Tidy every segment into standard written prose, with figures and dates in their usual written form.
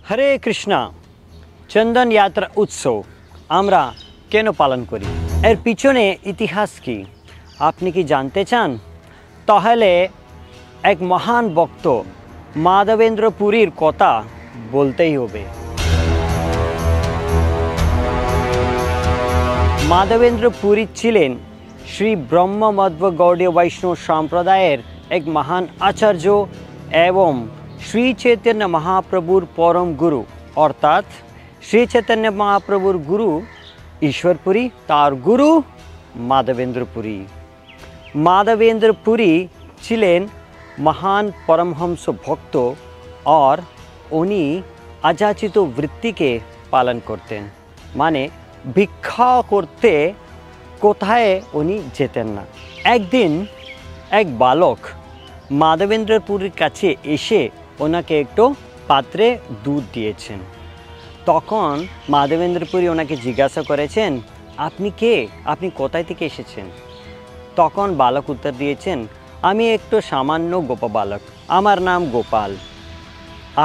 হরে কৃষ্ণা চন্দন যাত্রা উৎসব আমরা কেন পালন করি এর পিছনে ইতিহাস কি আপনি কি জানতে চান তাহলে এক মহান ভক্ত মাধবেন্দ্র পুরীর কথা বলতেই হবে। মাধবেন্দ্র পুরী ছিলেন শ্রী ব্রহ্মমধ্ব গৌড়ীয় বৈষ্ণব সম্প্রদায়ের এক মহান আচার্য এবং শ্রী চৈতন্য মহাপ্রভুর পরম গুরু অর্থাৎ শ্রী চৈতন্য মহাপ্রভুর গুরু ঈশ্বরপুরী তার গুরু মাধবেন্দ্র পুরী। माधवेंद्र पुरी ছিলেন महान परमहंस भक्त और उन्हीं अजाचित वृत्ति के पालन करते माने भिक्षा करते कोथाय उन्हीं जेतेन ना। एक दिन एक बालक माधवेंद्र पुरीर काछे एसे ओनाके एकटु पात्रे दूध दिएछेन। तखन माधवेंद्र पुरी ओनाके जिज्ञासा करेछेन आपनि के आपनि कोथाय थेके एसेछेन। তখন বালক উত্তর দিয়েছেন আমি একটু সামান্য গোপা বালক আমার নাম গোপাল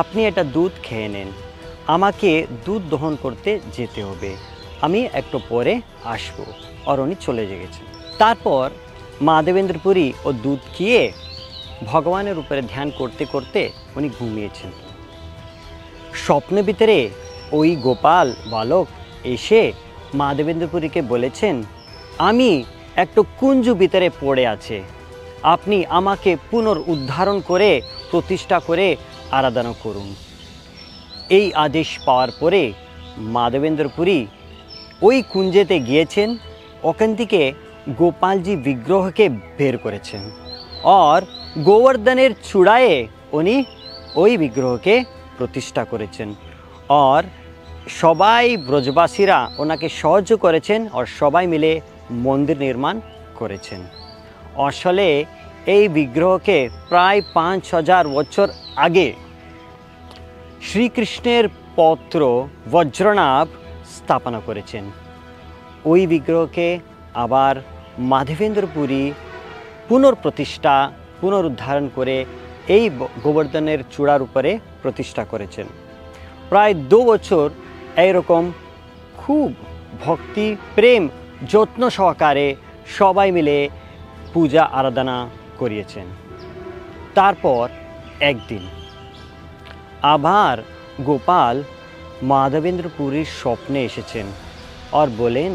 আপনি এটা দুধ খেয়ে নেন আমাকে দুধ দহন করতে যেতে হবে আমি একটু পরে আসব আর উনি চলে গেছেন। তারপর মাধবেন্দ্র পুরী ও দুধ খেয়ে ভগবানের উপরে ধ্যান করতে করতে উনি ঘুমিয়েছেন। স্বপ্নের ভিতরে ওই গোপাল বালক এসে মাধবেন্দ্র পুরীকে বলেছেন আমি একটু কুঞ্জু ভিতরে পড়ে আছে আপনি আমাকে পুনরুদ্ধারণ করে প্রতিষ্ঠা করে আরাধনা করুন। এই আদেশ পাওয়ার পরে মাধবেন্দ্র পুরী ওই কুঞ্জেতে গিয়েছেন ওখান থেকে গোপালজি বিগ্রহকে বের করেছেন আর গোবর্ধনের চূড়ায় উনি ওই বিগ্রহকে প্রতিষ্ঠা করেছেন আর সবাই ব্রজবাসীরা ওনাকে সাহায্য করেছেন আর সবাই মিলে মন্দির নির্মাণ করেছেন। আসলে এই বিগ্রহকে প্রায় 5000 বছর আগে শ্রীকৃষ্ণের পৌত্র বজ্রনাভ স্থাপনা করেছেন। ওই বিগ্রহকে আবার মাধবেন্দ্র পুরী পুনর্প্রতিষ্ঠা পুনরুদ্ধারণ করে এই গোবর্ধনের চূড়ার উপরে প্রতিষ্ঠা করেছেন। প্রায় 2 বছর এইরকম খুব ভক্তি প্রেম যত্ন সহকারে সবাই মিলে পূজা আরাধনা করিয়েছেন। তারপর একদিন আবার গোপাল মাধবেন্দ্র পুরীর স্বপ্নে এসেছেন আর বলেন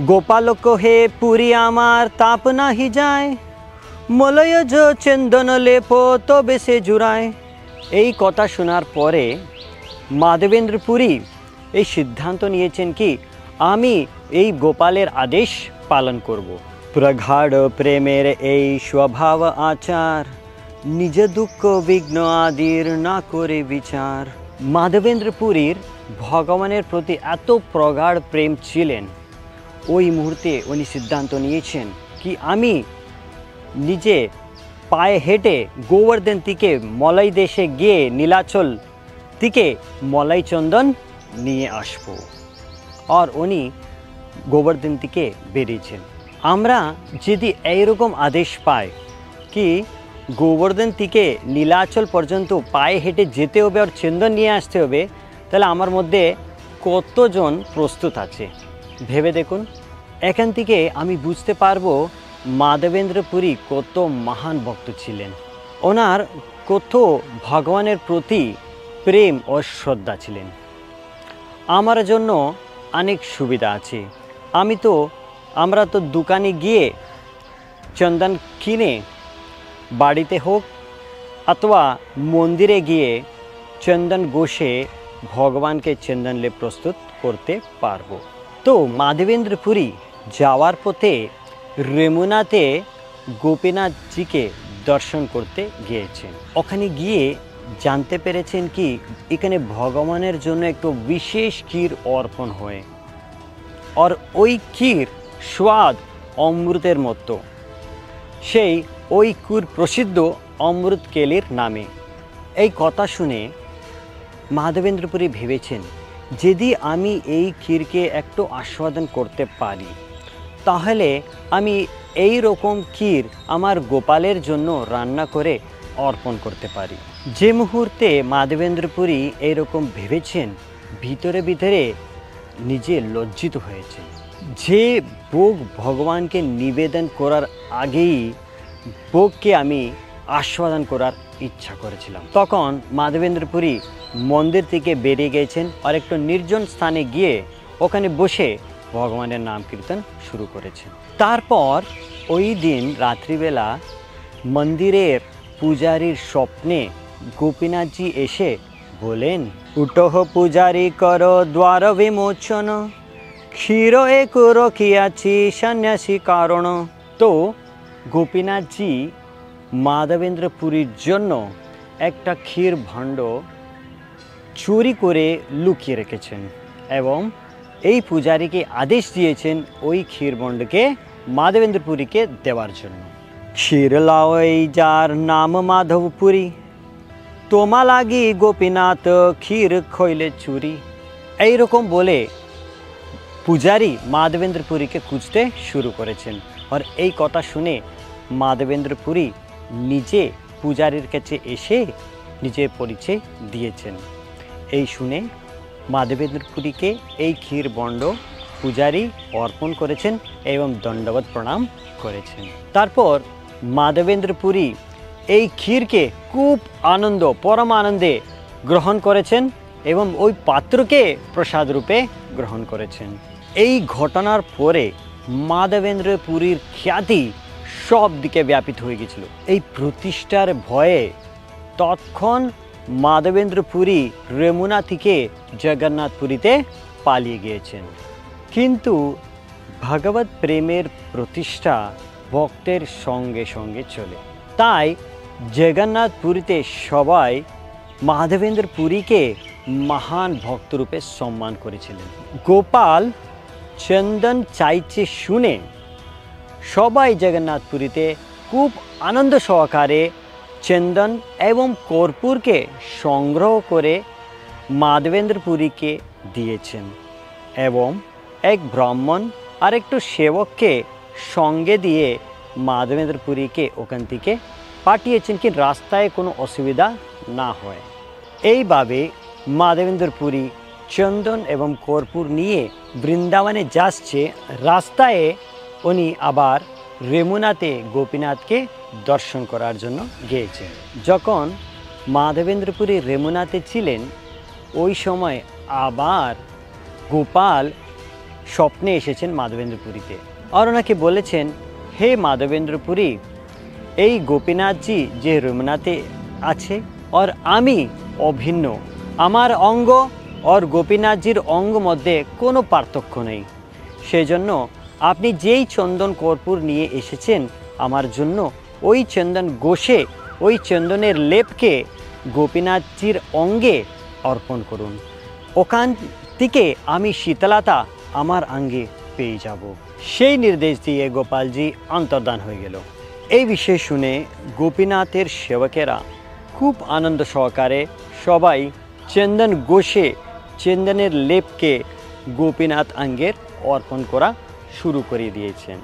গোপালক হে পুরী আমার তাপ নাহি যায় মলয় যো চন্দন লেপ তবে সে জুড়ায়। এই কথা শোনার পরে মাধবেন্দ্র পুরী এই সিদ্ধান্ত নিয়েছেন কি আমি এই গোপালের আদেশ পালন করব। প্রগাঢ় প্রেমের এই স্বভাব আচার নিজ দুঃখ বিঘ্ন আদির না করে বিচার। মাধবেন্দ্র পুরীর ভগবানের প্রতি এত প্রগাঢ় প্রেম ছিলেন ওই মুহূর্তে উনি সিদ্ধান্ত নিয়েছেন কি আমি নিজে পায়ে হেঁটে গোবর্ধন থেকে মলাই দেশে গিয়ে নীলাচল থেকে মলাই চন্দন নিয়ে আসব আর উনি গোবর্ধন থেকে বেরিয়েছেন। আমরা যদি এইরকম আদেশ পাই কি গোবর্ধন থেকে নীলাচল পর্যন্ত পায়ে হেঁটে যেতে হবে আর চন্দন নিয়ে আসতে হবে তাহলে আমার মধ্যে কতজন প্রস্তুত আছে ভেবে দেখুন। এখান থেকে আমি বুঝতে পারবো মাধবেন্দ্র পুরী কত মহান ভক্ত ছিলেন ওনার কত ভগবানের প্রতি প্রেম ও শ্রদ্ধা ছিলেন। আমার জন্য অনেক সুবিধা আছে আমরা তো দোকানে গিয়ে চন্দন কিনে বাড়িতে হোক অথবা মন্দিরে গিয়ে চন্দন ঘষে ভগবানকে চন্দন লেপ প্রস্তুত করতে পারবো। তো মাধবেন্দ্র পুরী যাওয়ার পথে রেমুনাতে গোপীনাথজিকে দর্শন করতে গিয়েছেন। ওখানে গিয়ে জানতে পেরেছেন কি এখানে ভগবানের জন্য একটু বিশেষ ক্ষীর অর্পণ হয় আর ওই ক্ষীর স্বাদ অমৃতের মতো সেই ওই ক্ষীর প্রসিদ্ধ অমৃত কেলির নামে। এই কথা শুনে মাধবেন্দ্র পুরী ভেবেছেন যদি আমি এই ক্ষীরকে একটু আস্বাদন করতে পারি তাহলে আমি এই রকম ক্ষীর আমার গোপালের জন্য রান্না করে অর্পণ করতে পারি। যে মুহূর্তে মাধবেন্দ্র পুরী এরকম ভেবেছেন, ভিতরে ভিতরে নিজে লজ্জিত হয়েছেন। যে ভোগ ভগবানকে নিবেদন করার আগেই ভোগকে আমি আস্বাদন করার ইচ্ছা করেছিলাম। তখন মাধবেন্দ্র পুরী মন্দির থেকে বেরিয়ে গেছেন আর একটু নির্জন স্থানে গিয়ে ওখানে বসে ভগবানের নাম কীর্তন শুরু করেছেন। তারপর ওই দিন রাত্রিবেলা মন্দিরের পূজারীর স্বপ্নে গোপীনাথজি এসে বলেন, উঠোহ পূজারী কর দ্বার বিমোচন, ক্ষীর এক রখিয়াছি সন্ন্যাসী কারণ। তো গোপীনাথজি মাধবেন্দ্র পুরীর জন্য একটা ক্ষীর ভাণ্ড চুরি করে লুকিয়ে রেখেছেন এবং এই পূজারীকে আদেশ দিয়েছেন ওই ক্ষীর ভাণ্ডকে মাধবেন্দ্র পুরীকে দেওয়ার জন্য। ক্ষীর লাও এই যার নাম মাধব পুরী, তোমা লাগি গোপীনাথ ক্ষীর খইলে চুরি। এইরকম বলে পূজারী মাধবেন্দ্র পুরীকে খুঁজতে শুরু করেছেন। আর এই কথা শুনে মাধবেন্দ্র পুরী নিজে পূজারীর কাছে এসে নিজের পরিচয় দিয়েছেন। এই শুনে মাধবেন্দ্র পুরীকে এই ক্ষীর ভাণ্ড পূজারী অর্পণ করেছেন এবং দণ্ডবত প্রণাম করেছেন। তারপর মাধবেন্দ্র পুরী এই ক্ষীরকে খুব পরম আনন্দে গ্রহণ করেছেন এবং ওই পাত্রকে প্রসাদ রূপে গ্রহণ করেছেন। এই ঘটনার পরে মাধবেন্দ্র পুরীর খ্যাতি সব দিকে ব্যাপিত হয়ে গেছিল। এই প্রতিষ্ঠার ভয়ে তৎক্ষণ মাধবেন্দ্র পুরী রেমুনা থেকে জগন্নাথ পুরীতে পালিয়ে গিয়েছেন। কিন্তু ভগবত প্রেমের প্রতিষ্ঠা ভক্তের সঙ্গে সঙ্গে চলে, তাই জগন্নাথ পুরীতে সবাই মাধবেন্দ্র পুরীকে মহান ভক্তরূপে সম্মান করেছিলেন। গোপাল চন্দন চাইছে শুনে সবাই জগন্নাথ পুরীতে খুব আনন্দ সহকারে চন্দন এবং কর্পূরকে সংগ্রহ করে মাধবেন্দ্র পুরীকে দিয়েছেন এবং এক ব্রাহ্মণ আর একটু সেবককে সঙ্গে দিয়ে মাধবেন্দ্র পুরীকে ওখান থেকে পাঠিয়েছেন কি রাস্তায় কোনো অসুবিধা না হয়। এইভাবে মাধবেন্দ্র পুরী চন্দন এবং কর্পূর নিয়ে বৃন্দাবনে যাচ্ছে। রাস্তায় উনি আবার রেমুনাতে গোপীনাথকে দর্শন করার জন্য গিয়েছেন। যখন মাধবেন্দ্র পুরী রেমুনাতে ছিলেন ওই সময় আবার গোপাল স্বপ্নে এসেছেন মাধবেন্দ্র পুরীতে আর ওনাকে বলেছেন, হে মাধবেন্দ্র পুরী, এই গোপীনাথজি যে রেমুনাতে আছে আর আমি অভিন্ন, আমার অঙ্গ আর গোপীনাথজির অঙ্গ মধ্যে কোনো পার্থক্য নেই। সেজন্য আপনি যেই চন্দন কর্পূর নিয়ে এসেছেন আমার জন্য ওই চন্দন ঘষে ওই চন্দনের লেপকে গোপীনাথজির অঙ্গে অর্পণ করুন। ওখান থেকে আমি শীতলতা আমার অঙ্গে পেয়ে যাব। সেই নির্দেশ দিয়ে গোপালজি অন্তর্ধান হয়ে গেল। এই বিষয় শুনে গোপীনাথের সেবকেরা খুব আনন্দ সহকারে সবাই চন্দন ঘষে চন্দনের লেপকে গোপীনাথ অঙ্গের অর্পণ করা শুরু করে দিয়েছেন।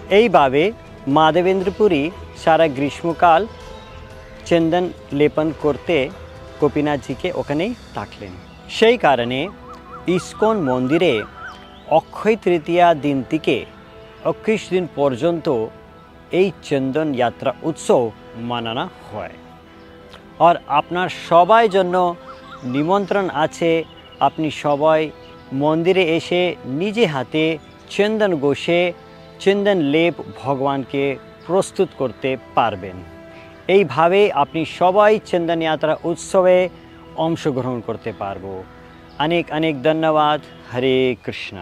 এইভাবে মাধবেন্দ্র পুরী সারা গ্রীষ্মকাল চন্দন লেপন করতে গোপীনাথজিকে ওখানেই থাকলেন। সেই কারণে ইস্কন মন্দিরে অক্ষয় তৃতীয়া দিন থেকে 21 দিন পর্যন্ত এই চন্দন যাত্রা উৎসব মানানো হয়। আর আপনার সবাই জন্য নিমন্ত্রণ আছে, আপনি সবাই মন্দিরে এসে নিজে হাতে চন্দন ঘষে চন্দন লেপ ভগবানকে প্রস্তুত করতে পারবেন। এইভাবে আপনি সবাই চন্দন যাত্রা উৎসবে অংশগ্রহণ করতে পারবো। অনেক অনেক ধন্যবাদ। হরে কৃষ্ণ।